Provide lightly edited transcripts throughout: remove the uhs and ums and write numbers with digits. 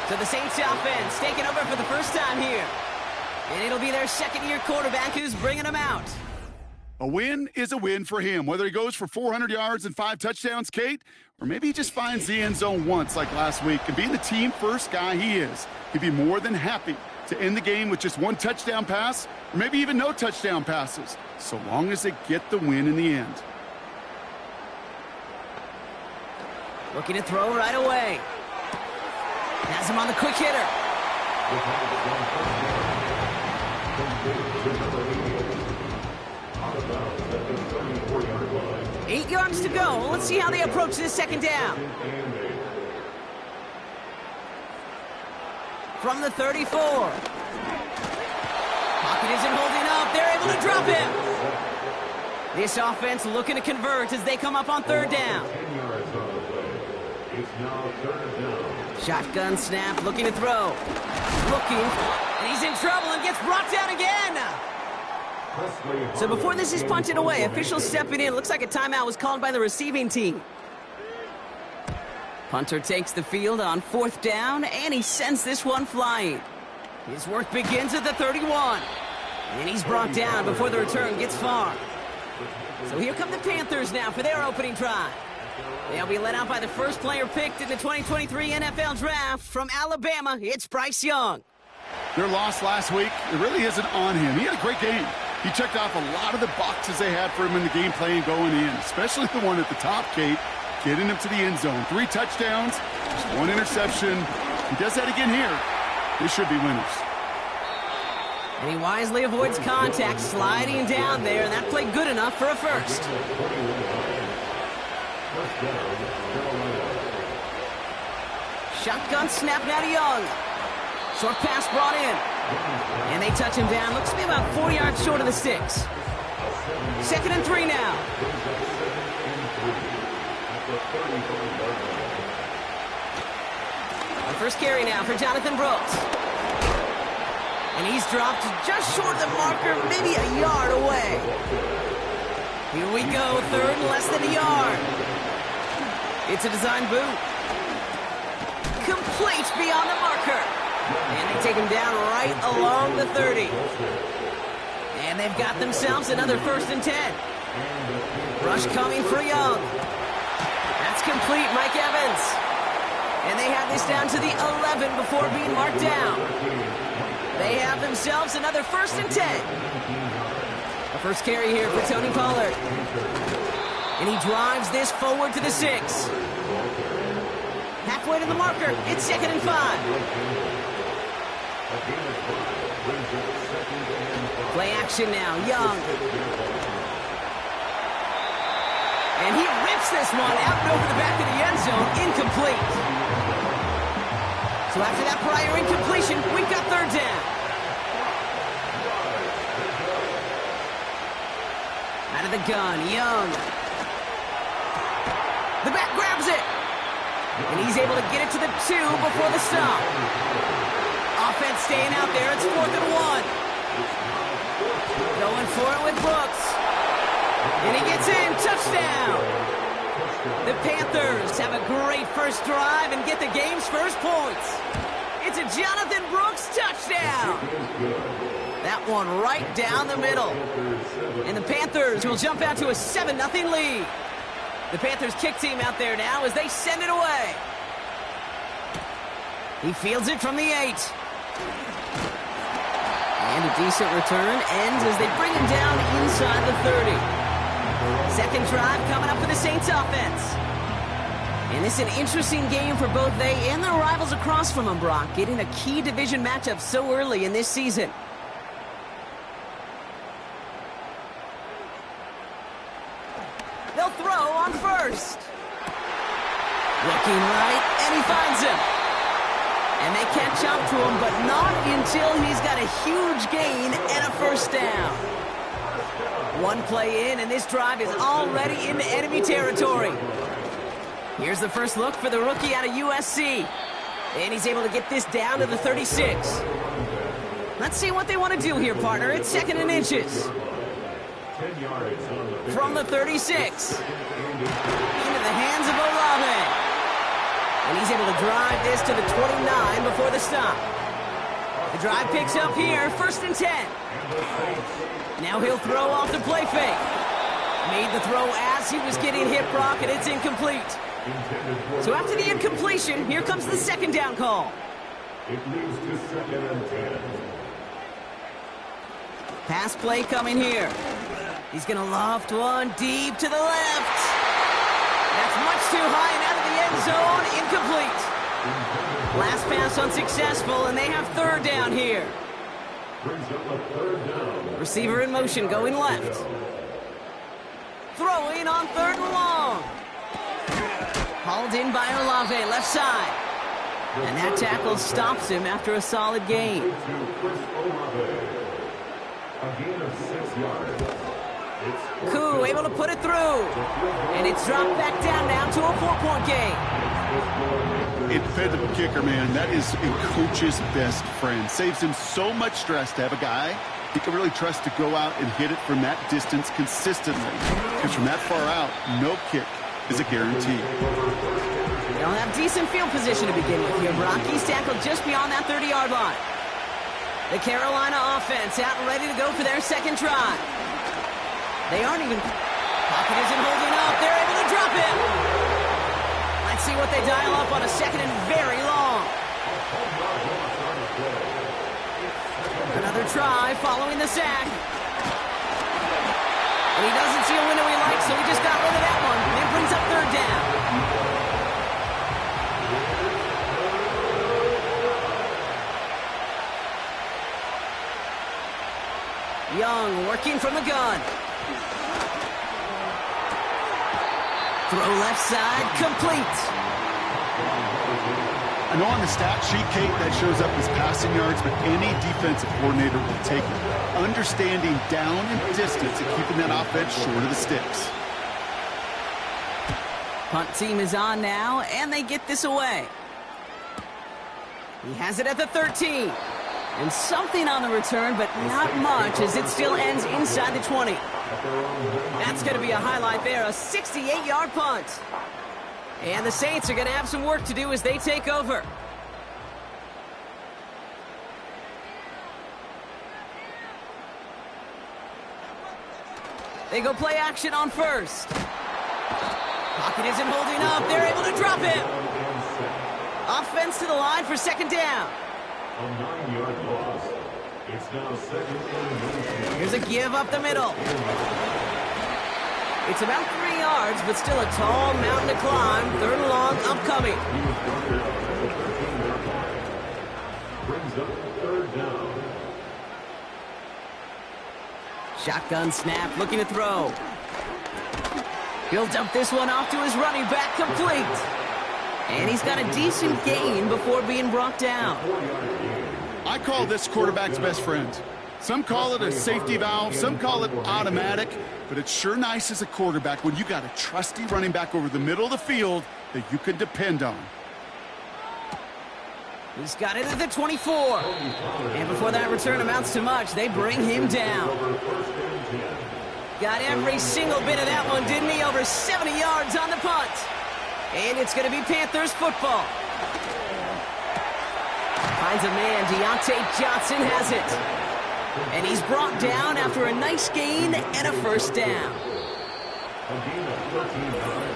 So the Saints offense taking over for the first time here. And it'll be their second-year quarterback who's bringing them out. A win is a win for him, whether he goes for 400 yards and 5 touchdowns, Kate, or maybe he just finds the end zone once like last week. And being the team-first guy he is, he'd be more than happy to end the game with just 1 touchdown pass, or maybe even no touchdown passes, so long as they get the win in the end. Looking to throw right away. Has him on the quick hitter. 8 yards to go. Let's see how they approach this second down. From the 34. Pocket isn't holding up. They're able to drop him. This offense looking to convert as they come up on third down. Shotgun snap, looking to throw. Looking, and he's in trouble and gets brought down again. So before this is punted away, officials stepping in. Looks like a timeout was called by the receiving team. Punter takes the field on fourth down, and he sends this one flying. His work begins at the 31. And he's brought down before the return gets far. So here come the Panthers now for their opening drive. They'll be led out by the first player picked in the 2023 NFL Draft from Alabama. It's Bryce Young. Their loss last week, it really isn't on him. He had a great game. He checked off a lot of the boxes they had for him in the game plan going in, especially the one at the top, Kate, getting him to the end zone. 3 touchdowns, just 1 interception. He does that again here. They should be winners. And he wisely avoids contact, sliding down there, and that played good enough for a first. Shotgun snap now to Young. Short pass brought in. And they touch him down. Looks to be about 4 yards short of the sticks. 2nd and 3 now. The first carry now for Jonathan Brooks. And he's dropped just short of the marker, maybe a yard away. Here we go, 3rd and less than a yard. It's a design boot. Complete beyond the marker. And they take him down right along the 30. And they've got themselves another 1st and 10. Rush coming for Young. That's complete, Mike Evans. And they have this down to the 11 before being marked down. They have themselves another 1st and 10. The first carry here for Tony Pollard. And he drives this forward to the 6. Halfway to the marker, it's 2nd and 5. Play action now, Young. And he rips this one out and over the back of the end zone, incomplete. So after that prior incompletion, we've got 3rd down. Out of the gun, Young. The back grabs it. And he's able to get it to the 2 before the stop. Offense staying out there. It's 4th and 1. Going for it with Brooks. And he gets in. Touchdown. The Panthers have a great first drive and get the game's first points. It's a Jonathan Brooks touchdown. That one right down the middle. And the Panthers will jump out to a 7-0 lead. The Panthers kick team out there now as they send it away. He fields it from the 8. And a decent return ends as they bring him down inside the 30. Second drive coming up for the Saints offense. And this is an interesting game for both they and their rivals across from them, Brock, getting a key division matchup so early in this season. They'll throw on first. Looking right, and he finds him. And they catch up to him, but not until he's got a huge gain and a first down. One play in, and this drive is already into enemy territory. Here's the first look for the rookie out of USC. And he's able to get this down to the 36. Let's see what they want to do here, partner. It's 2nd and inches. From the 36. Into the hands of Olave. And he's able to drive this to the 29 before the stop. The drive picks up here, 1st and 10. Now he'll throw off the play fake. Made the throw as he was getting hit, Brock, and it's incomplete. So after the incompletion, here comes the 2nd down call. It moves to 2nd and 10. Pass play coming here. He's going to loft one deep to the left. That's much too high and out of the end zone. Incomplete. Last pass unsuccessful, and they have 3rd down here. Brings up a 3rd down. Receiver in motion going left. Throwing on 3rd and long. Hauled in by Olave, left side. And that tackle stops him after a solid gain. Koo able to put it through. And it's dropped back down now to a 4-point game. Dependable kicker, man. That is a coach's best friend. Saves him so much stress to have a guy he can really trust to go out and hit it from that distance consistently. Because from that far out, no kick is a guarantee. They'll have decent field position to begin with here. Brock, he's tackled just beyond that 30-yard line. The Carolina offense out and ready to go for their 2nd try. They aren't even... Pocket isn't holding up. They're able to drop him. Let's see what they dial up on a 2nd and very long. Another try following the sack. And he doesn't see a window he likes, so he just got rid of that one. And it brings up 3rd down. Young working from the gun. Throw left side, complete. I know on the stat sheet, Kate, that shows up as passing yards, but any defensive coordinator will take it. Understanding down and distance and keeping that offense short of the sticks. Punt team is on now, and they get this away. He has it at the 13. And something on the return, but not much, as it still ends inside the 20. That's going to be a highlight there, a 68-yard punt. And the Saints are going to have some work to do as they take over. They go play action on 1st. Pocket isn't holding up. They're able to drop him. Offense to the line for 2nd down. A 9-yard loss. It's now 2nd and 10. Here's a give up the middle. It's about 3 yards, but still a tall mountain to climb. 3rd and long upcoming. Brings up 3rd down. Shotgun snap, looking to throw. He'll dump this one off to his running back, complete. And he's got a decent gain before being brought down. I call this quarterback's best friend. Some call it a safety valve, some call it automatic, but it's sure nice as a quarterback when you got a trusty running back over the middle of the field that you can depend on. He's got it at the 24. And before that return amounts to much, they bring him down. Got every single bit of that one, didn't he? Over 70 yards on the punt. And it's going to be Panthers football. Finds a man. Deontay Johnson has it. And he's brought down after a nice gain and a 1st down.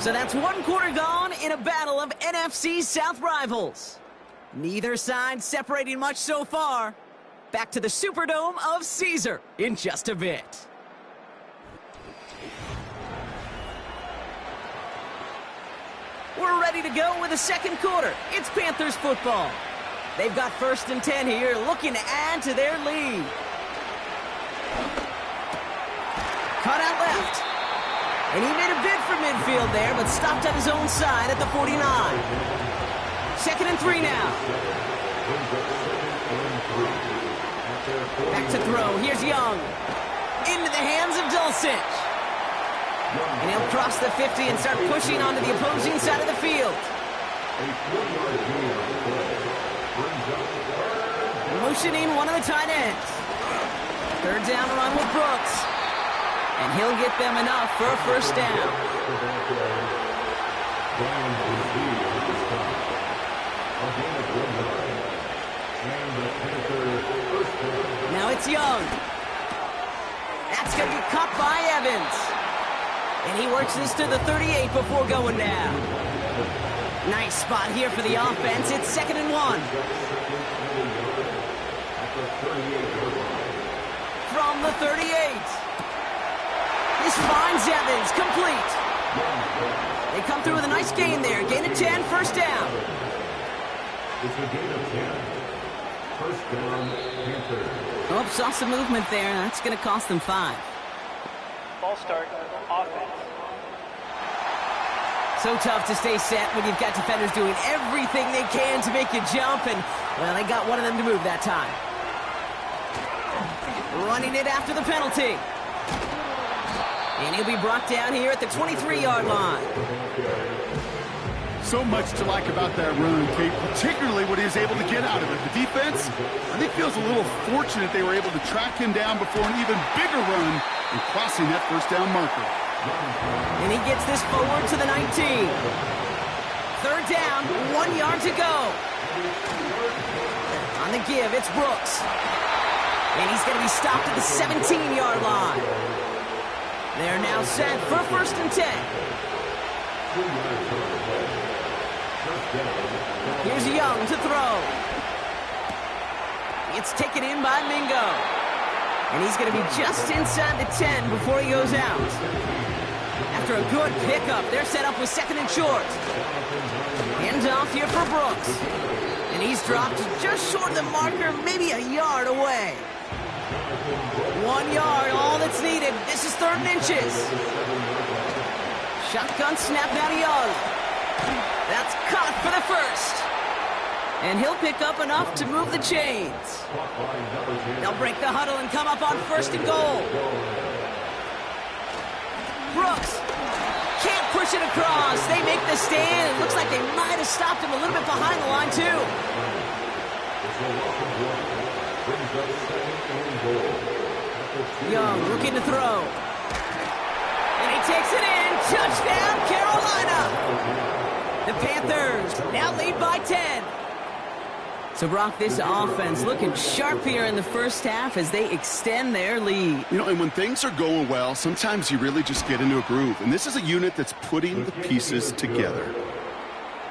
So that's 1 quarter gone in a battle of NFC South rivals. Neither side separating much so far. Back to the Superdome of Caesar in just a bit. We're ready to go with the 2nd quarter. It's Panthers football. They've got 1st and 10 here, looking to add to their lead. Cut out left. And he made a bid for midfield there, but stopped on his own side at the 49. 2nd and 3 now. Back to throw. Here's Young. Into the hands of Dulcich. And he'll cross the 50 and start pushing onto the opposing side of the field. Motioning one of the tight ends. 3rd down run with Brooks. And he'll get them enough for a 1st down. it's Young. That's going to be caught by Evans. And he works this to the 38 before going down. Nice spot here for the offense. It's 2nd and 1. From the 38. This finds Evans, complete. They come through with a nice gain there. Gain of 10, first down. It's a gain of 10. First down, Panthers. Oh, saw some movement there. That's going to cost them 5. Ball start, offense. So tough to stay set when you've got defenders doing everything they can to make you jump, and, well, they got one of them to move that time. Running it after the penalty. And he'll be brought down here at the 23-yard line. So much to like about that run, Kate, particularly what he was able to get out of it. The defense, I think, feels a little fortunate they were able to track him down before an even bigger run and crossing that first down marker. And he gets this forward to the 19. Third down, 1 yard to go. On the give, it's Brooks. And he's going to be stopped at the 17-yard line. They're now set for 1st and 10. Here's Young to throw. It's taken in by Mingo. And he's going to be just inside the 10 before he goes out. After a good pickup, they're set up with 2nd and short. Hands off here for Brooks. And he's dropped just short of the marker, maybe a yard away. 1 yard, all that's needed. This is 3rd and inches. Shotgun snap now to Young. That's caught for the first. And he'll pick up enough to move the chains. They'll break the huddle and come up on 1st and goal. Brooks can't push it across. They make the stand. It looks like they might have stopped him a little bit behind the line, too. Young looking to throw. And he takes it in. Touchdown, Carolina. The Panthers now lead by 10. So, Brock, this offense looking sharp here in the first half as they extend their lead. You know, and when things are going well, sometimes you really just get into a groove. And this is a unit that's putting the pieces together.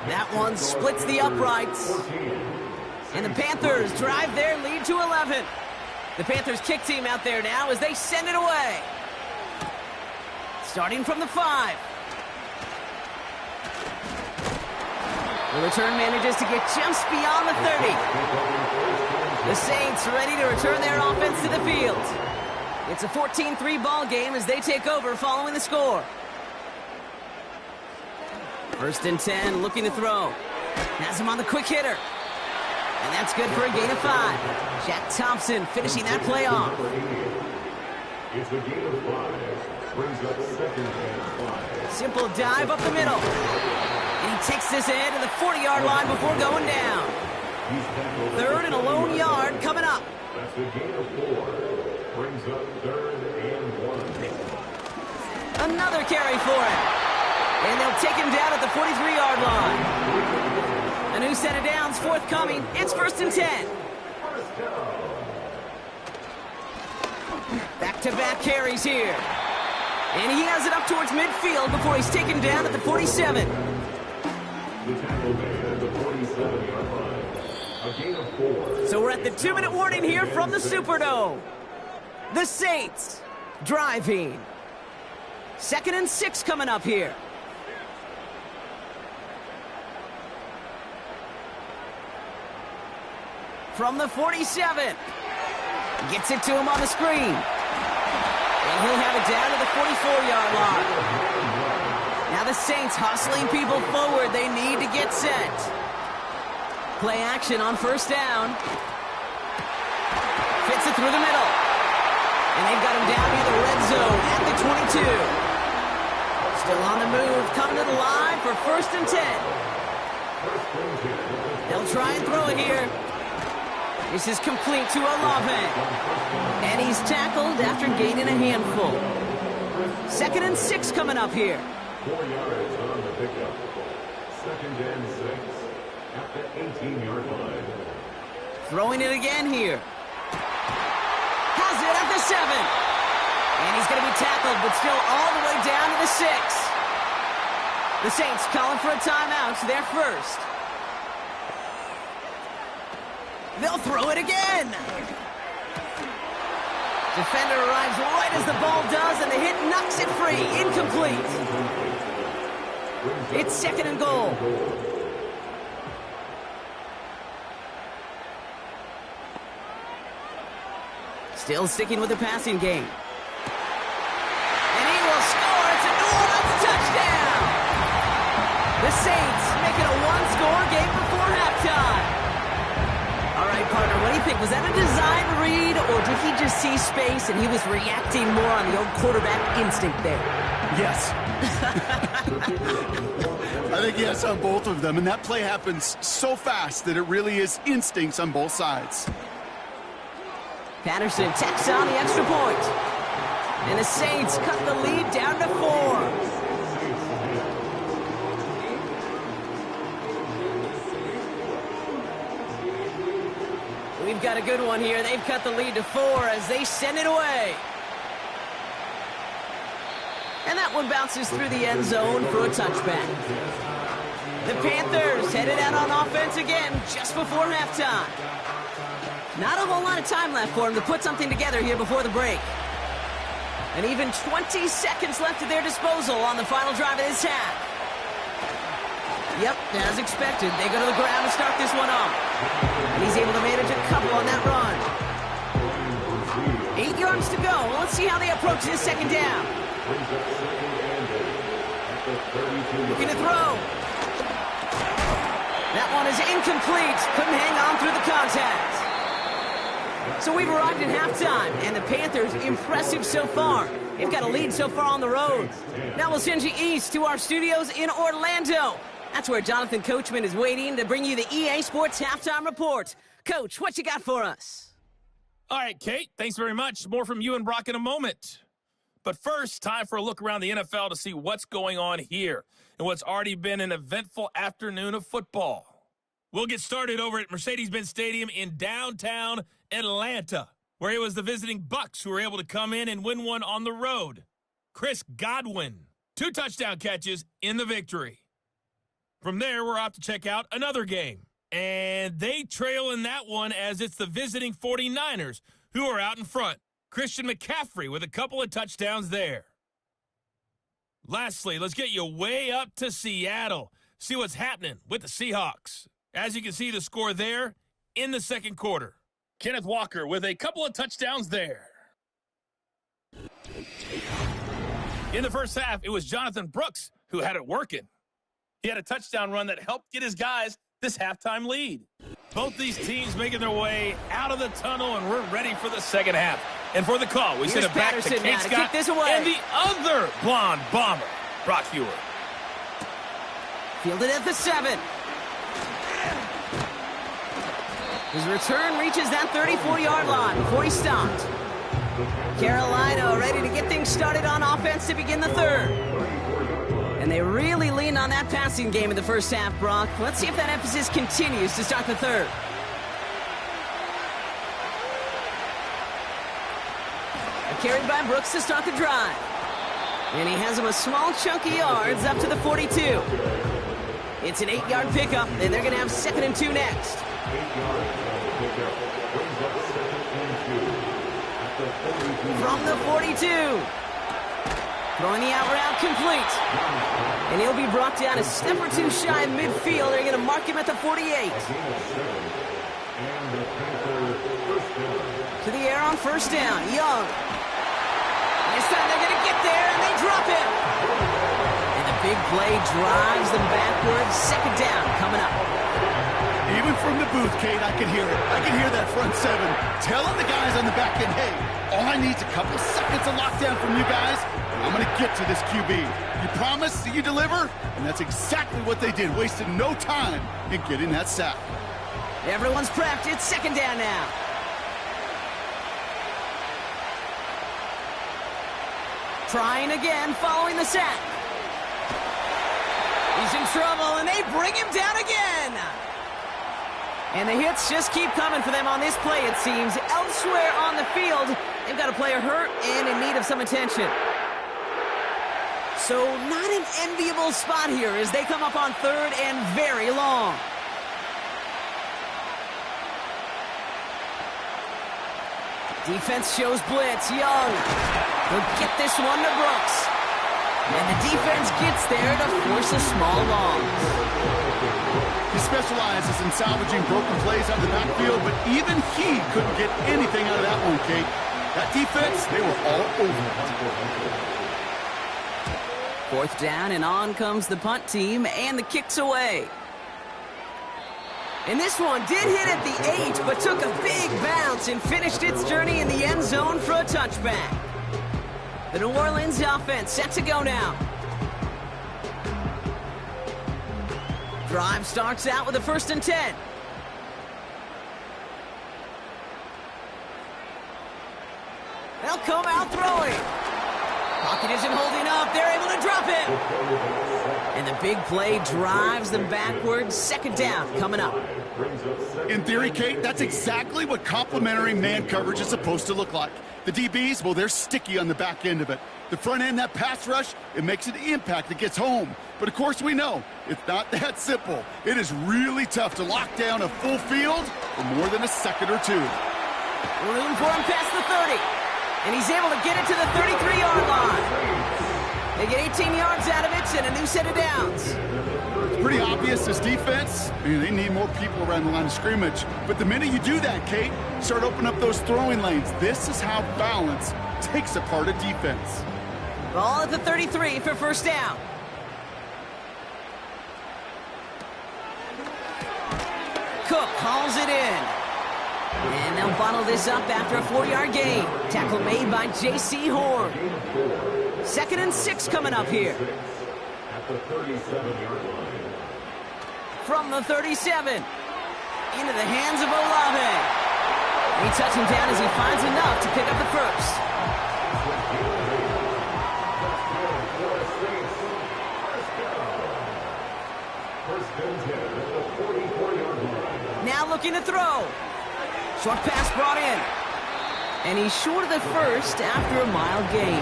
That one splits the uprights. And the Panthers drive their lead to 11. The Panthers kick team out there now as they send it away. Starting from the 5. The return manages to get just beyond the 30. The Saints ready to return their offense to the field. It's a 14-3 ball game as they take over following the score. 1st and 10, looking to throw. Has him on the quick hitter. And that's good for a gain of 5. Jack Thompson finishing that play off. It's a gain of 5. Brings up 2nd and 5. Simple dive up the middle. And he takes this in to the 40-yard line before going down. 3rd and a lone yard coming up. That's a gain of 4. Brings up 3rd and 1. Another carry for him. And they'll take him down at the 43-yard line. A new set of downs forthcoming. It's 1st and 10. Back-to-back carries here. And he has it up towards midfield before he's taken down at the 47. The tackle made at the 47-yard line. A gain of 4. So we're at the 2-minute warning here from the Superdome. The Saints driving. 2nd and 6 coming up here. From the 47. Gets it to him on the screen. And he'll have it down to the 44-yard line. Now the Saints hustling people forward. They need to get set. Play action on 1st down. Fits it through the middle. And they've got him down near the red zone at the 22. Still on the move, coming to the line for 1st and 10. They'll try and throw it here. This is complete to Olave. And he's tackled after gaining a handful. 2nd and 6 coming up here. 4 yards on the pickup. 2nd and 6 at the 18-yard line. Throwing it again here. 7. And he's going to be tackled, but still all the way down to the 6. The Saints calling for a timeout, so they're first. They'll throw it again. Defender arrives right as the ball does, and the hit knocks it free. Incomplete. It's 2nd and goal. Still sticking with the passing game. And he will score. It's a New touchdown. The Saints make it a one-score game before halftime. All right, partner, what do you think? Was that a design read, or did he just see space and he was reacting more on the old quarterback instinct there? Yes. I think yes on both of them, and that play happens so fast that it really is instincts on both sides. Patterson tacks on the extra point. And the Saints cut the lead down to 4. We've got a good one here. They've cut the lead to 4 as they send it away. And that one bounces through the end zone for a touchback. The Panthers headed out on offense again just before halftime. Not a whole lot of time left for them to put something together here before the break. And even 20 seconds left at their disposal on the final drive of this half. Yep, as expected, they go to the ground to start this one off. And he's able to manage a couple on that run. 8 yards to go. Let's see how they approach this second down. Looking to throw. That one is incomplete. Couldn't hang on through the contact. So we've arrived at halftime, and the Panthers impressive so far. They've got a lead so far on the road. Now we'll send you east to our studios in Orlando. That's where Jonathan Coachman is waiting to bring you the EA Sports Halftime Report. Coach, what you got for us? All right, Kate, thanks very much. More from you and Brock in a moment. But first, time for a look around the NFL to see what's going on here and what's already been an eventful afternoon of football. We'll get started over at Mercedes-Benz Stadium in downtown Atlanta, where it was the visiting Bucs who were able to come in and win one on the road. Chris Godwin, 2 touchdown catches in the victory. From there, we're off to check out another game. And they trail in that one as it's the visiting 49ers who are out in front. Christian McCaffrey with a couple of touchdowns there. Lastly, let's get you way up to Seattle. See what's happening with the Seahawks. As you can see, the score there in the second quarter. Kenneth Walker with a couple of touchdowns there. In the first half, it was Jonathan Brooks who had it working. He had a touchdown run that helped get his guys this halftime lead. Both these teams making their way out of the tunnel, and we're ready for the second half. And for the call, we send it back to Kate Scott and the other blonde bomber, Brock Hewer. Fielded at the 7. His return reaches that 34-yard line before he stopped. Carolina ready to get things started on offense to begin the third. And they really leaned on that passing game in the first half, Brock. Let's see if that emphasis continues to start the third. Carried by Brooks to start the drive. And he has him a small chunk of yards up to the 42. It's an 8-yard pickup, and they're going to have 2nd and 2 next. From the 42. Throwing the out route complete. And he'll be brought down a step or 2 shy of midfield. They're going to mark him at the 48. To the air on first down. Young. This time they're going to get there, and they drop him. And the big play drives them backwards. Second down coming up. Even from the booth, Kate, I can hear it. I can hear that front 7 telling the guys on the back end, hey, all I need is a couple seconds of lockdown from you guys, and I'm going to get to this QB. You promise that you deliver? And that's exactly what they did, wasted no time in getting that sack. Everyone's prepped. It's second down now. Trying again following the sack. He's in trouble, and they bring him down again. And the hits just keep coming for them on this play, it seems. Elsewhere on the field, They've got a player hurt and in need of some attention. So not an enviable spot here as they come up on third and very long. Defense shows blitz. Young. He'll get this one to Brooks. And the defense gets there to force a small loss. He specializes in salvaging broken plays out of the backfield, but even he couldn't get anything out of that one, Kate. That defense, they were all over it. 4th down, and on comes the punt team, and the kick's away. And this one did hit at the 8, but took a big bounce and finished its journey in the end zone for a touchback. The New Orleans offense set to go now. Drive starts out with a 1st and 10. They'll come out throwing. Pocket isn't holding up. They're able to drop it. And the big play drives them backwards. 2nd down coming up. In theory, Kate, that's exactly what complementary man coverage is supposed to look like. The DBs, well, they're sticky on the back end of it. The front end, that pass rush, it makes an impact that gets home. But, of course, we know it's not that simple. It is really tough to lock down a full field for more than a second or two. Room for him past the 30. And he's able to get it to the 33-yard line. They get 18 yards out of it and a new set of downs. It's pretty obvious this defense, they need more people around the line of scrimmage. But the minute you do that, Kate, start opening up those throwing lanes. This is how balance takes apart a defense. Ball at the 33 for 1st down. Cook hauls it in. And they'll bottle this up after a 4-yard gain. Tackle made by J.C. Horn. 2nd and 6 coming up here. At the 37-yard line. From the 37. Into the hands of Olave. He touches him down as he finds enough to pick up the 1st. Now looking to throw. Short pass brought in. And he's short of the 1st after a mile gain.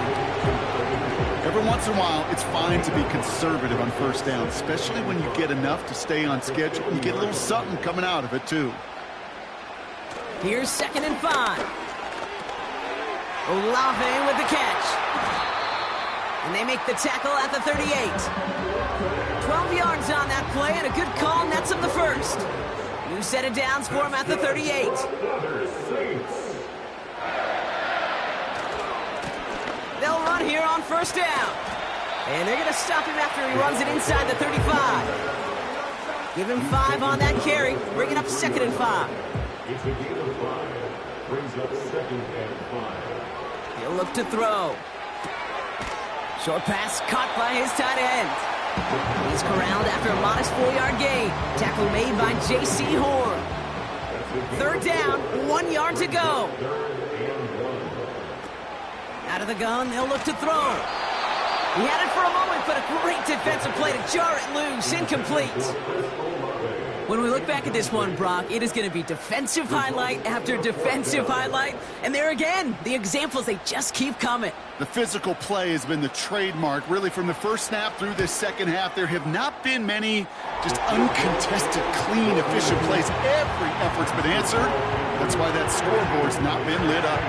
Every once in a while, it's fine to be conservative on 1st down, especially when you get enough to stay on schedule and you get a little something coming out of it, too. Here's 2nd and 5. Olave with the catch. And they make the tackle at the 38. 12 yards on that play and a good call nets up the 1st. New set of downs for him at the 38. They'll run here on 1st down. And they're going to stop him after he runs it inside the 35. Give him 5 on that carry. Bring it up 2nd and 5. It's a gain of 5. Brings up 2nd and 5. He'll look to throw. Short pass caught by his tight end. He's corralled after a modest 4-yard gain. Tackle made by J.C. Horn. 3rd down, 1 yard to go. Out of the gun, they'll look to throw. He had it for a moment, but a great defensive play to jar it loose. Incomplete. When we look back at this one, Brock, it is going to be defensive highlight after defensive highlight. And there again, the examples, they just keep coming. The physical play has been the trademark, really, from the 1st snap through this 2nd half. There have not been many just uncontested, clean, efficient plays. Every effort's been answered. That's why that scoreboard's not been lit up.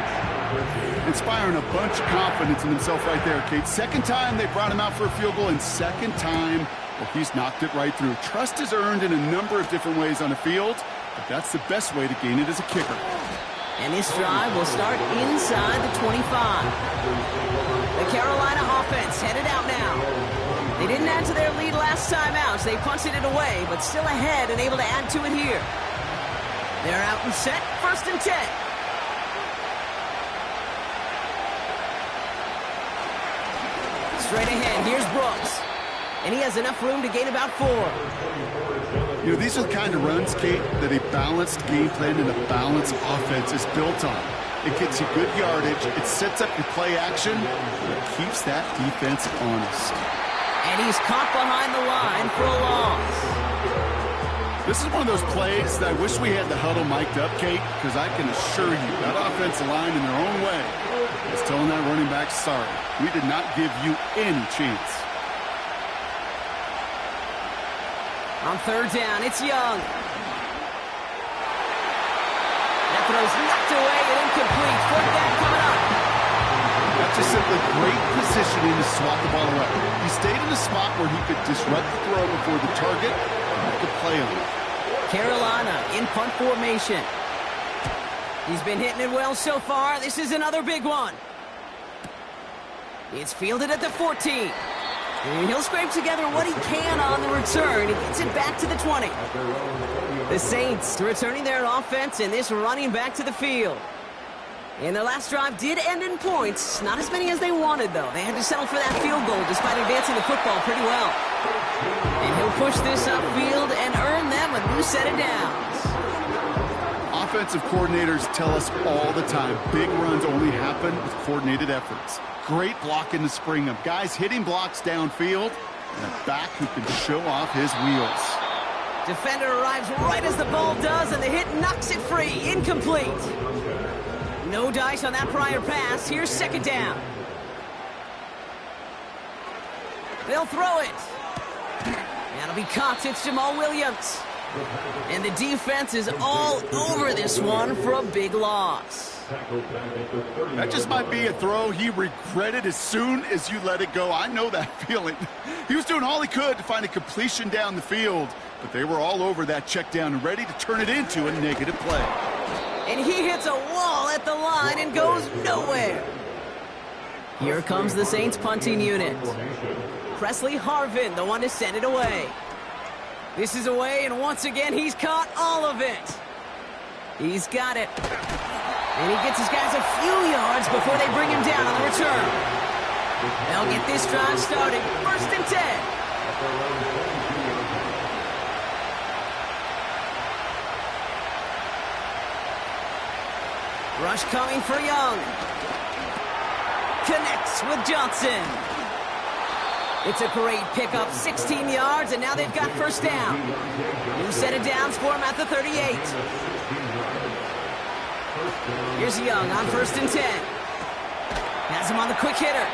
Inspiring a bunch of confidence in himself right there, Kate. 2nd time they brought him out for a field goal, and 2nd time, well, he's knocked it right through. Trust is earned in a number of different ways on the field, but that's the best way to gain it as a kicker. And this drive will start inside the 25. The Carolina offense headed out now. They didn't add to their lead last time out, so they punted it away, but still ahead and able to add to it here. They're out and set, 1st and 10. Straight ahead, here's Brooks. And he has enough room to gain about 4. You know, these are the kind of runs, Kate, that a balanced game plan and a balanced offense is built on. It gets you good yardage, it sets up your play action, and it keeps that defense honest. And he's caught behind the line for a loss. This is one of those plays that I wish we had the huddle mic'd up, Kate, because I can assure you that offensive line in their own way is telling that running back, sorry, we did not give you any chance. On third down, it's Young. That throw's knocked away and incomplete. Fourth down coming up. That's just simply great positioning to swat the ball away. He stayed in a spot where he could disrupt the throw before the target and make a play on it. Carolina in punt formation. He's been hitting it well so far. This is another big one. It's fielded at the 14. And he'll scrape together what he can on the return. He gets it back to the 20. The Saints returning their offense and this running back to the field. And their last drive did end in points. Not as many as they wanted, though. They had to settle for that field goal despite advancing the football pretty well. And he'll push this upfield and earn them a new set of downs. Offensive coordinators tell us all the time, big runs only happen with coordinated efforts. Great block in the spring of guys hitting blocks downfield and a back who can show off his wheels. Defender arrives right as the ball does, and the hit knocks it free. Incomplete. No dice on that prior pass. Here's second down. They'll throw it. That'll be caught. It's Jamal Williams. And the defense is all over this one for a big loss. That just might be a throw he regretted as soon as you let it go. I know that feeling. He was doing all he could to find a completion down the field, but they were all over that check down and ready to turn it into a negative play. And he hits a wall at the line and goes nowhere. Here comes the Saints punting unit. Presley Harvin, the one to send it away. This is away, and once again, he's caught all of it. He's got it. And he gets his guys a few yards before they bring him down on the return. They'll get this drive started. First and 10. Rush coming for Young. Connects with Johnson. It's a great pickup, 16 yards, and now they've got first down. New set of downs for him at the 38. Here's Young on first and 10. Has him on the quick hitter.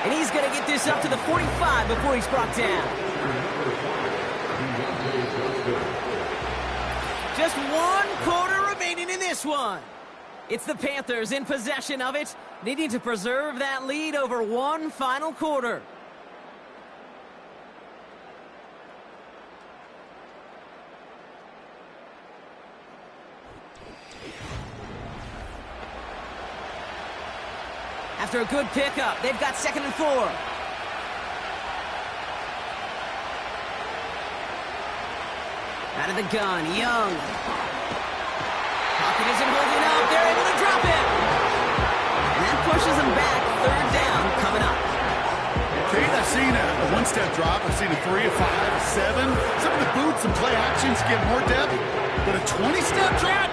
And he's going to get this up to the 45 before he's brought down. Just 1 quarter remaining in this one. It's the Panthers in possession of it, needing to preserve that lead over one final quarter. After a good pickup, they've got second and 4. Out of the gun, Young. Pocket isn't holding up. They're able to drop it. And that pushes them back. Third down coming up. Kate, I've seen a one-step drop. I've seen a 3, a 5, a 7. Some of the boots and play actions get more depth. But a 20-step drop?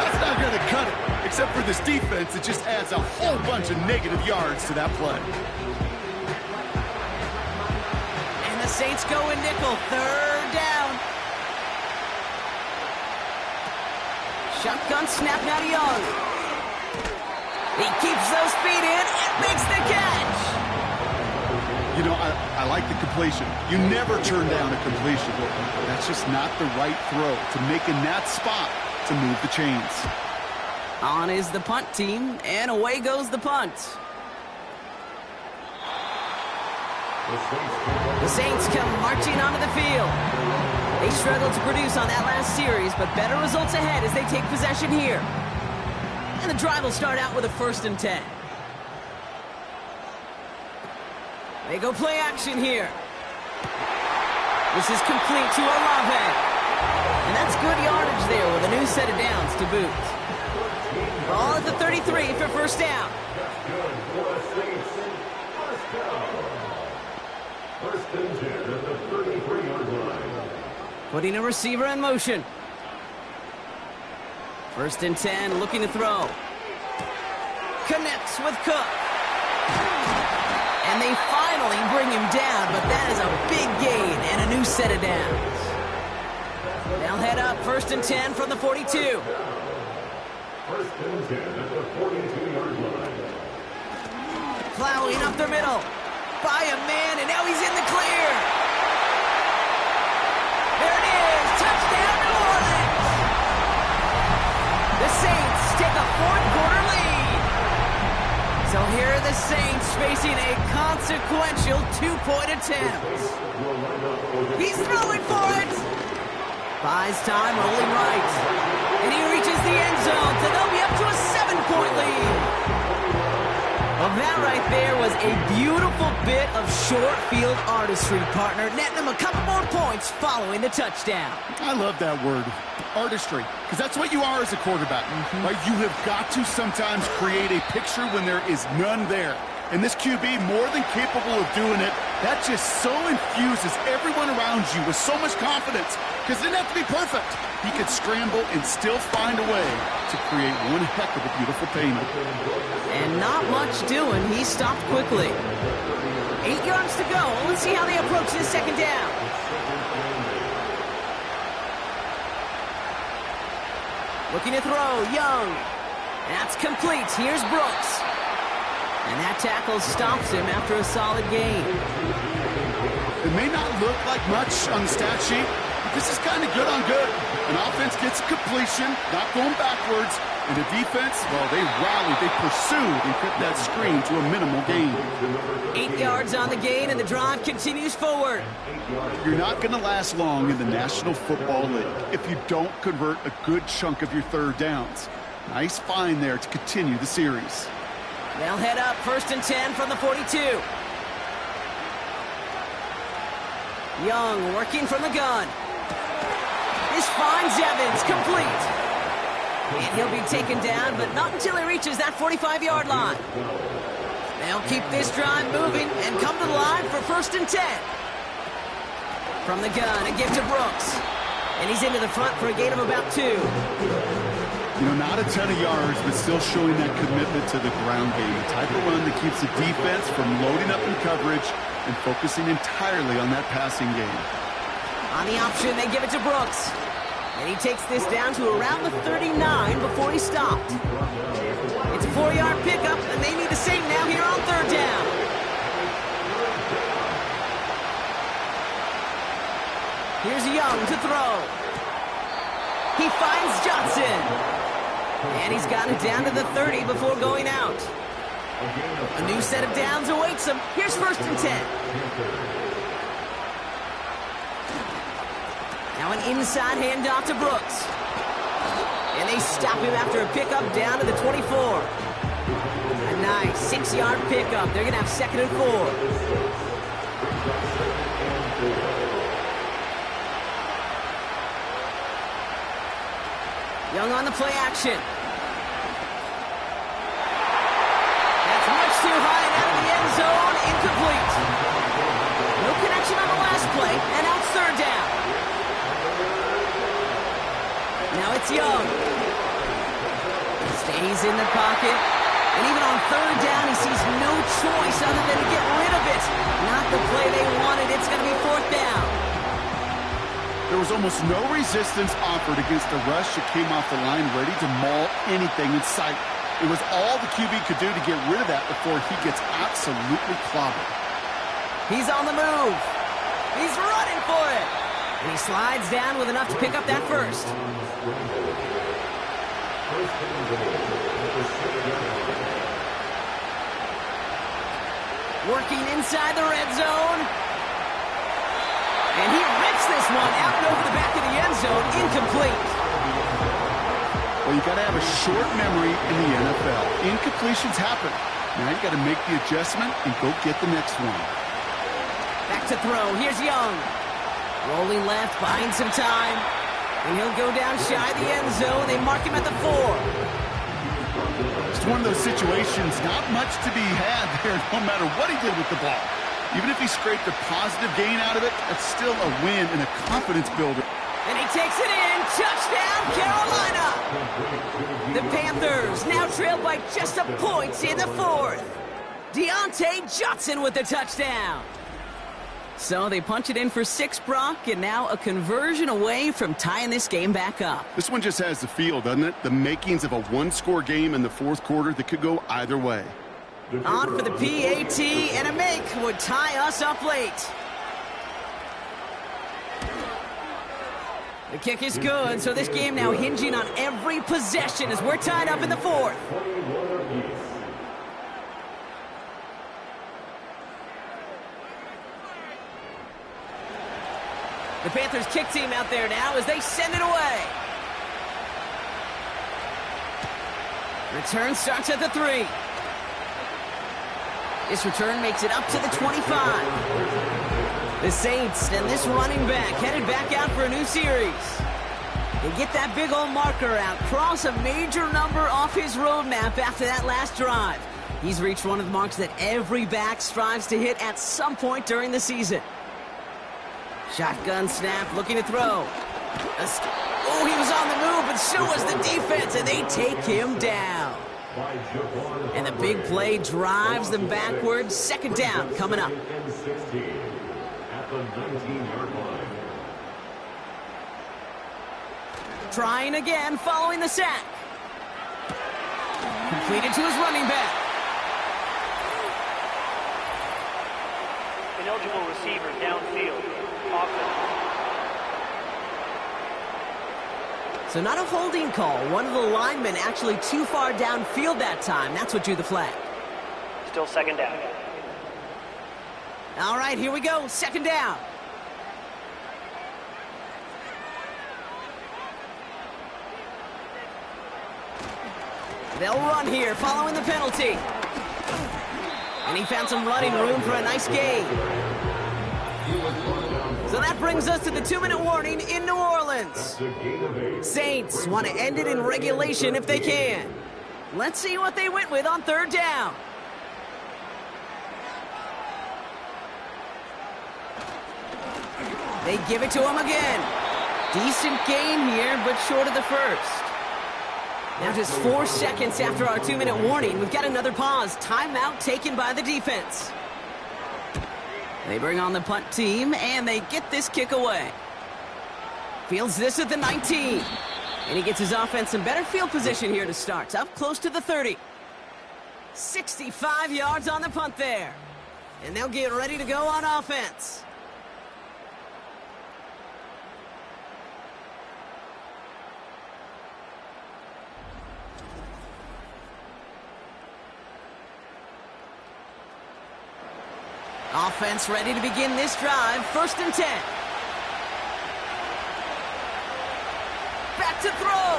That's not going to cut it. Except for this defense, it just adds a whole bunch of negative yards to that play. And the Saints go in nickel. Third down. Shotgun snap now to Young. He keeps those feet in and makes the catch. You know, I like the completion. You never turn down a completion. That's just not the right throw to make in that spot to move the chains. On is the punt team, and away goes the punt. The Saints come marching onto the field. They struggled to produce on that last series, but better results ahead as they take possession here. And the drive will start out with a first and 10. They go play action here. This is complete to Olave. And that's good yardage there with a new set of downs to boot. Ball at the 33 for first down. First and 10 at the 33-yard line. Putting a receiver in motion. First and 10, looking to throw. Connects with Cook. And they finally bring him down, but that is a big gain and a new set of downs. They'll head up 1st and 10 from the 42. 1st and 10 at the 42-yard line. Plowing up the middle. By a man, and now he's in the clear. There it is. Touchdown, New Orleans. The Saints take a 4th-quarter lead. So here are the Saints facing a consequential 2-point attempt. He's throwing for it. Buys time, rolling right. And he reaches the end zone, so they'll be up to a 7-point lead. Well, that right there was a beautiful bit of short field artistry, partner, netting them a couple more points following the touchdown. I love that word, artistry, because that's what you are as a quarterback, right? You have got to sometimes create a picture when there is none there. And this QB, more than capable of doing it, that just so infuses everyone around you with so much confidence, because it didn't have to be perfect. He could scramble and still find a way to create one heck of a beautiful painting. And not much doing. He stopped quickly. 8 yards to go. Let's see how they approach this 2nd down. Looking to throw, Young. That's complete. Here's Brooks. And that tackle stops him after a solid gain. It may not look like much on the stat sheet, but this is kind of good on good. An offense gets completion, not going backwards, and the defense, well, they rallied, they pursued, and kept that screen to a minimal gain. 8 yards on the gain, and the drive continues forward. You're not going to last long in the National Football League if you don't convert a good chunk of your 3rd downs. Nice find there to continue the series. They'll head up 1st and 10 from the 42. Young working from the gun. This finds Evans, complete. And he'll be taken down, but not until he reaches that 45-yard line. They'll keep this drive moving and come to the line for 1st and 10. From the gun, a give to Brooks. And he's into the front for a gain of about 2. You know, not a ton of yards, but still showing that commitment to the ground game. The type of run that keeps the defense from loading up in coverage and focusing entirely on that passing game. On the option, they give it to Brooks. And he takes this down to around the 39 before he stopped. It's a 4-yard pickup, and they need the same now here on 3rd down. Here's Young to throw. He finds Johnson. And he's got it down to the 30 before going out. A new set of downs awaits him. Here's 1st and 10. Now an inside handoff to Brooks. And they stop him after a pickup down to the 24. A nice 6-yard pickup. They're going to have 2nd and 4. Young on the play action. That's much too high and out of the end zone. Incomplete. No connection on the last play, and now it's 3rd down. Now it's Young. Stays in the pocket. And even on 3rd down, he sees no choice other than to get rid of it. Not the play they wanted. It's going to be 4th down. There was almost no resistance offered against the rush that came off the line ready to maul anything in sight. It was all the QB could do to get rid of that before he gets absolutely clobbered. He's on the move. He's running for it. And he slides down with enough to pick up that first. Working inside the red zone. And he rips this one out and over the back of the end zone. Incomplete. Well, you got to have a short memory in the NFL. Incompletions happen. Now you got to make the adjustment and go get the next one. Back to throw. Here's Young. Rolling left, buying some time. And he'll go down shy of the end zone. They mark him at the 4. It's one of those situations, not much to be had there, no matter what he did with the ball. Even if he scraped a positive gain out of it, that's still a win and a confidence builder. And he takes it in. Touchdown, Carolina! The Panthers now trail by just a point in the 4th. Deontay Johnson with the touchdown. So they punch it in for 6, Brock, and now a conversion away from tying this game back up. This one just has the feel, doesn't it? The makings of a one-score game in the fourth quarter that could go either way. On for the PAT, and a make would tie us up late. The kick is good, so this game now hinging on every possession as we're tied up in the fourth. The Panthers kick team out there now as they send it away. Return starts at the 3. This return makes it up to the 25. The Saints and this running back headed back out for a new series. They get that big old marker out, cross a major number off his roadmap after that last drive. He's reached one of the marks that every back strives to hit at some point during the season. Shotgun snap, looking to throw. Oh, he was on the move, but so was the defense, and they take him down. And the big play drives them backwards. Second down coming up. Trying again, following the sack. Completed to his running back. Ineligible receiver downfield. Offense. So not a holding call. One of the linemen actually too far downfield that time. That's what drew the flag. Still second down. All right, here we go. Second down. They'll run here, following the penalty. And he found some running room for a nice gain. So that brings us to the 2-minute warning in New Orleans. Saints want to end it in regulation if they can. Let's see what they went with on third down. They give it to him again. Decent gain here, but short of the first. Now just 4 seconds after our 2-minute warning, we've got another pause. Timeout taken by the defense. They bring on the punt team, and they get this kick away. Fields this at the 19. And he gets his offense in better field position here to start. Up close to the 30. 65 yards on the punt there. And they'll get ready to go on offense. Offense ready to begin this drive. 1st and 10. Back to throw.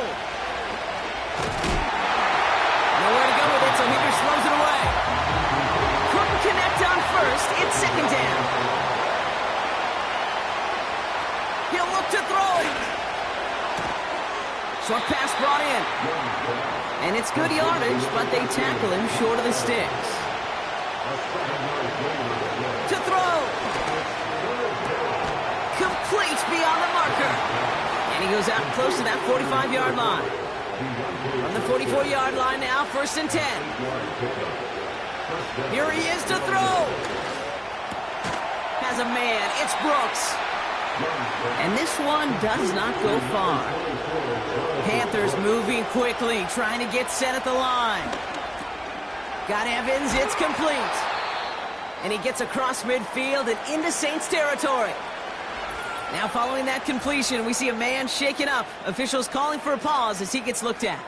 Nowhere to go with it, so Higgins throws it away. Couldn't connect on 1st. It's 2nd down. He'll look to throw it. Short pass brought in. And it's good yardage, but they tackle him short of the sticks. To throw. Complete beyond the marker. And he goes out close to that 45-yard line. From the 44-yard line now, 1st and 10. Here he is to throw. Has a man. It's Brooks. And this one does not go far. Panthers moving quickly, trying to get set at the line. Got Evans. It's complete. And he gets across midfield and into Saints territory. Now following that completion, we see a man shaken up. Officials calling for a pause as he gets looked at.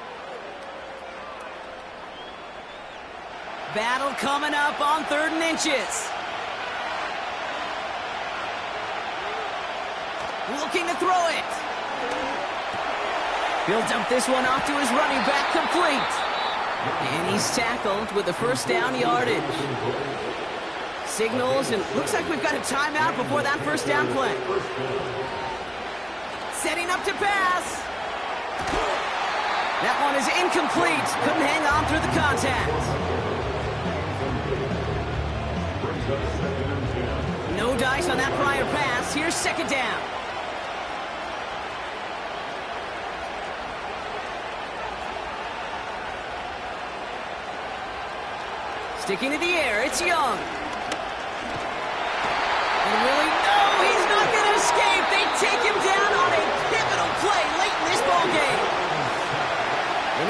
Battle coming up on 3rd and inches. Looking to throw it. He'll dump this one off to his running back, complete. And he's tackled with the 1st down yardage. Signals, and looks like we've got a timeout before that 1st down play. Setting up to pass. That one is incomplete. Couldn't hang on through the contact. No dice on that prior pass. Here's 2nd down. Sticking to the air, it's Young. And really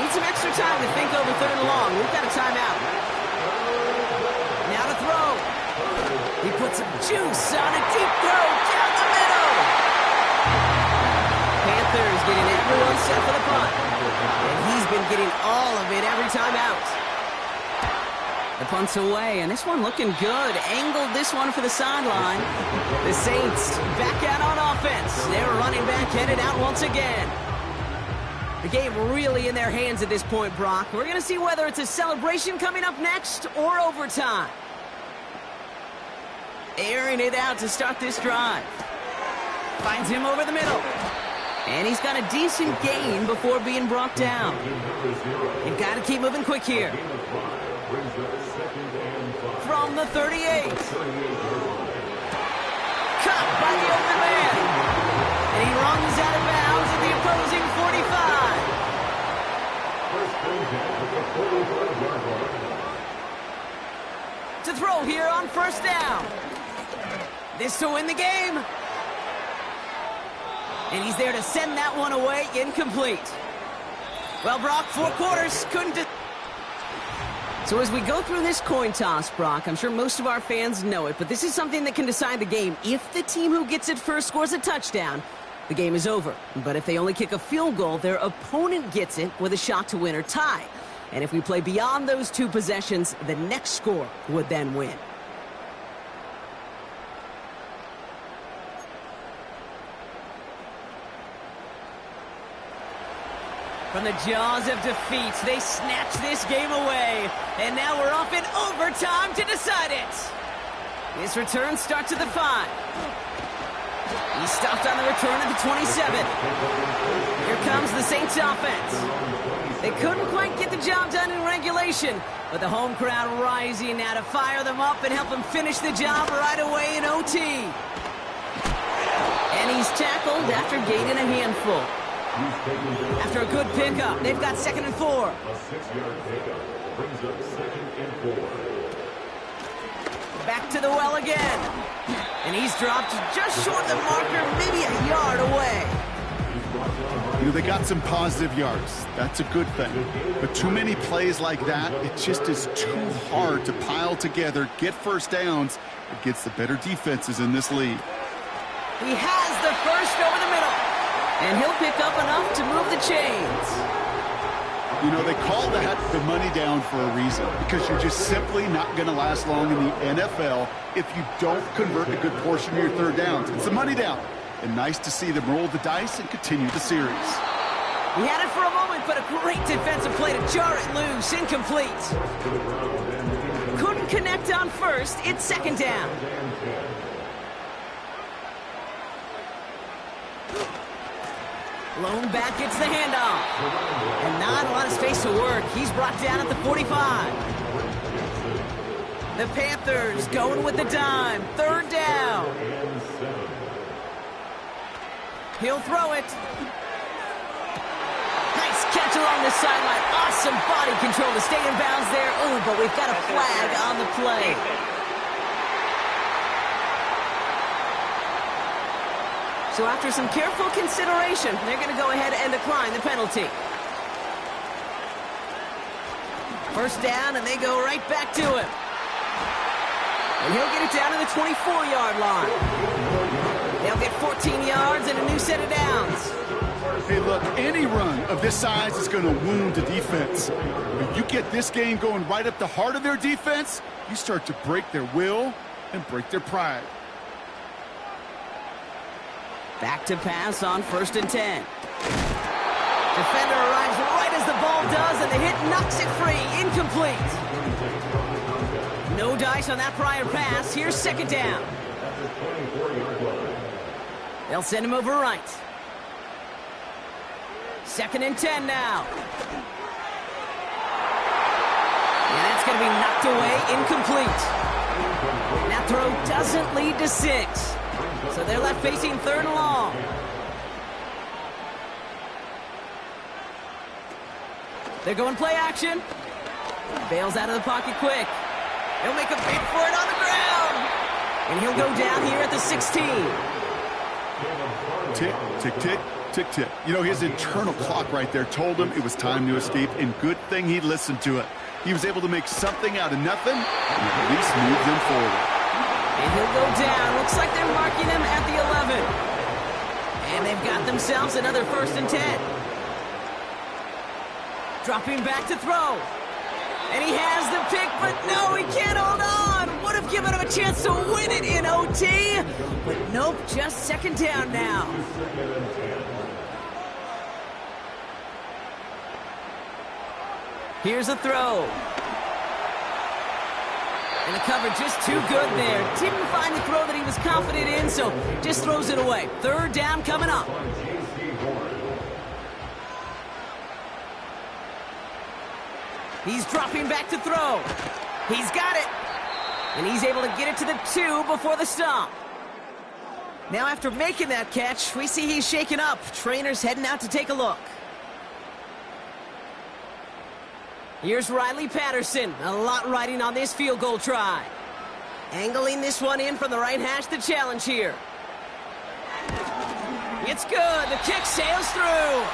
Need some extra time to think over third and long. We've got a timeout. Now to throw. He puts some juice on a deep throw down the middle. Panthers getting everyone set for the punt. And he's been getting all of it every time out. The punt's away, and this one looking good. Angled this one for the sideline. The Saints back out on offense. They're running back headed out once again. The game really in their hands at this point, Brock. We're going to see whether it's a celebration coming up next or overtime. Airing it out to start this drive. Finds him over the middle. And he's got a decent gain before being brought down. You've got to keep moving quick here. From the 38. Cut by the open man. And he runs out of bounds at the opposing 45. To throw here on first down. This to win the game. And he's there to send that one away, incomplete. Well, Brock, 4 quarters couldn't... So as we go through this coin toss, Brock, I'm sure most of our fans know it, but this is something that can decide the game. If the team who gets it first scores a touchdown, the game is over. But if they only kick a field goal, their opponent gets it with a shot to win or tie. And if we play beyond those 2 possessions, the next score would then win. From the jaws of defeat, they snatch this game away. And now we're off in overtime to decide it. This return starts at the 5. He's stopped on the return at the 27. Here comes the Saints offense. They couldn't quite get the job done in regulation, but the home crowd rising now to fire them up and help them finish the job right away in OT. And he's tackled after gaining a handful. After a good pickup, they've got 2nd and 4. A 6-yard pickup brings up 2nd and 4. Back to the well again. And he's dropped just short of the marker, maybe a yard away. You know, they got some positive yards. That's a good thing. But too many plays like that, it just is too hard to pile together, get first downs against the better defenses in this league. He has the first over the middle. And he'll pick up enough to move the chains. You know, they call that the money down for a reason, because you're just simply not going to last long in the NFL if you don't convert a good portion of your third downs. It's the money down. And nice to see them roll the dice and continue the series. He had it for a moment, but a great defensive play to jar it loose. Incomplete. Couldn't connect on first. It's 2nd down. Lone back gets the handoff. And not a lot of space to work. He's brought down at the 45. The Panthers going with the dime. 3rd down. He'll throw it. Nice catch along the sideline. Awesome body control to stay in bounds there. Ooh, but we've got a flag on the play. So after some careful consideration, they're going to go ahead and decline the penalty. First down, and they go right back to him. And he'll get it down to the 24-yard line. They'll get 14 yards and a new set of downs. Hey, look, any run of this size is going to wound the defense. When you get this game going right up the heart of their defense, you start to break their will and break their pride. Back to pass on 1st and 10. Defender arrives right as the ball does, and the hit knocks it free. Incomplete. No dice on that prior pass. Here's 2nd down. They'll send him over right. 2nd and 10 now. And that's going to be knocked away. Incomplete. That throw doesn't lead to 6. So they're left facing 3rd and long. They're going play action. Bails out of the pocket quick. He'll make a bid for it on the ground. And he'll go down here at the 16. Tick, tick, tick. Tick-tick. You know, his internal clock right there told him it was time to escape, and good thing he listened to it. He was able to make something out of nothing and at least move them forward. And he'll go down. Looks like they're marking him at the 11. And they've got themselves another 1st and 10. Dropping back to throw. And he has the pick, but no, he can't hold on. Would have given him a chance to win it in OT. But nope, just 2nd down now. Here's a throw. And the cover just too good there. Didn't find the throw that he was confident in, so just throws it away. 3rd down coming up. He's dropping back to throw. He's got it. And he's able to get it to the 2 before the stop. Now after making that catch, we see he's shaken up. Trainer's heading out to take a look. Here's Riley Patterson. A lot riding on this field goal try. Angling this one in from the right hash, the challenge here. It's good. The kick sails through.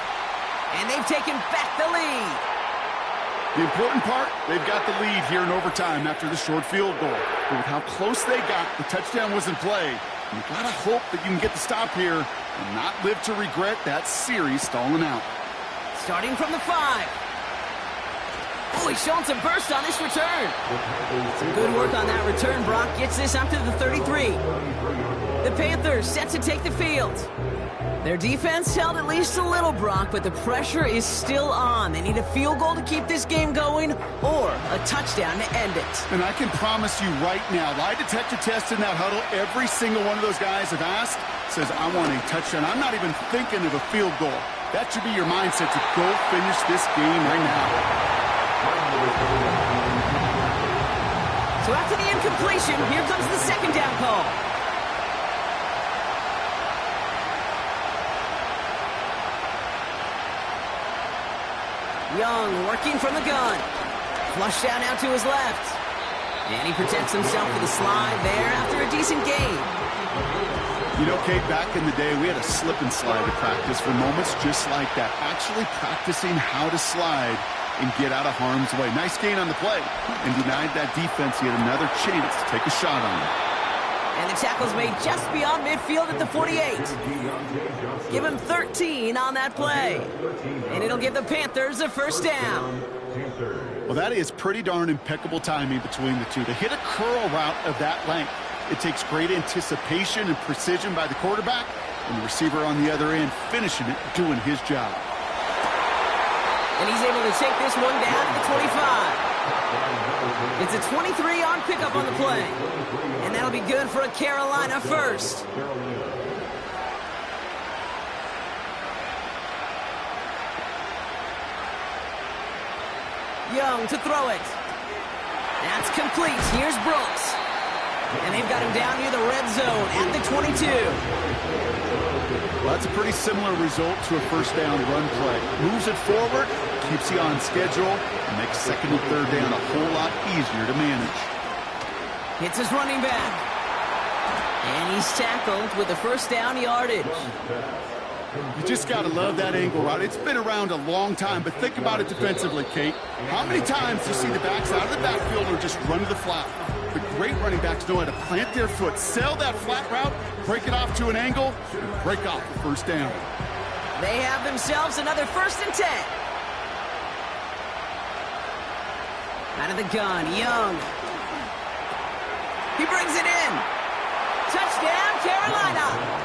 And they've taken back the lead. The important part, they've got the lead here in overtime after the short field goal. But with how close they got, the touchdown was in play. And you gotta hope that you can get the stop here and not live to regret that series stalling out. Starting from the 5. Oh, he's showing some burst on this return. Some good work on that return. Brock gets this up to the 33. The Panthers set to take the field. Their defense held at least a little, Brock, but the pressure is still on. They need a field goal to keep this game going or a touchdown to end it. And I can promise you right now, lie detector test in that huddle, every single one of those guys have asked says, I want a touchdown. I'm not even thinking of a field goal. That should be your mindset to go finish this game right now. So after the incompletion, here comes the 2nd down call. Young working from the gun. Flush down out to his left. And he protects himself with a slide there after a decent gain. You know, Kate, back in the day, we had a slip and slide to practice for moments just like that. Actually practicing how to slide and get out of harm's way. Nice gain on the play. And denied that defense yet another chance to take a shot on him. And the tackle's made just beyond midfield at the 48. Give him 13 on that play. And it'll give the Panthers a 1st down. Well, that is pretty darn impeccable timing between the two. To hit a curl route of that length, it takes great anticipation and precision by the quarterback, and the receiver on the other end finishing it, doing his job. And he's able to take this one down to the 25. It's a 23-yard pickup on the play. And that'll be good for a Carolina 1st. Young to throw it. That's complete. Here's Brooks. And they've got him down near the red zone at the 22. Well, that's a pretty similar result to a 1st down run play. Moves it forward, keeps you on schedule, and makes 2nd and 3rd down a whole lot easier to manage. Hits his running back. And he's tackled with the 1st down yardage. You just got to love that angle route. It's been around a long time, but think about it defensively, Kate. How many times do you see the backs out of the backfield or just run to the flat? The great running backs know how to plant their foot, sell that flat route, break it off to an angle, and break off the 1st down. They have themselves another 1st and 10. Out of the gun, Young. He brings it in. Touchdown, Carolina.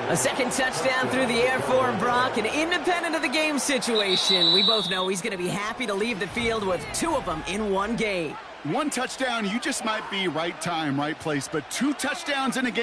A 2nd touchdown through the air for Brock, and independent of the game situation, we both know he's going to be happy to leave the field with 2 of them in one game. 1 touchdown, you just might be right time, right place, but 2 touchdowns in a game.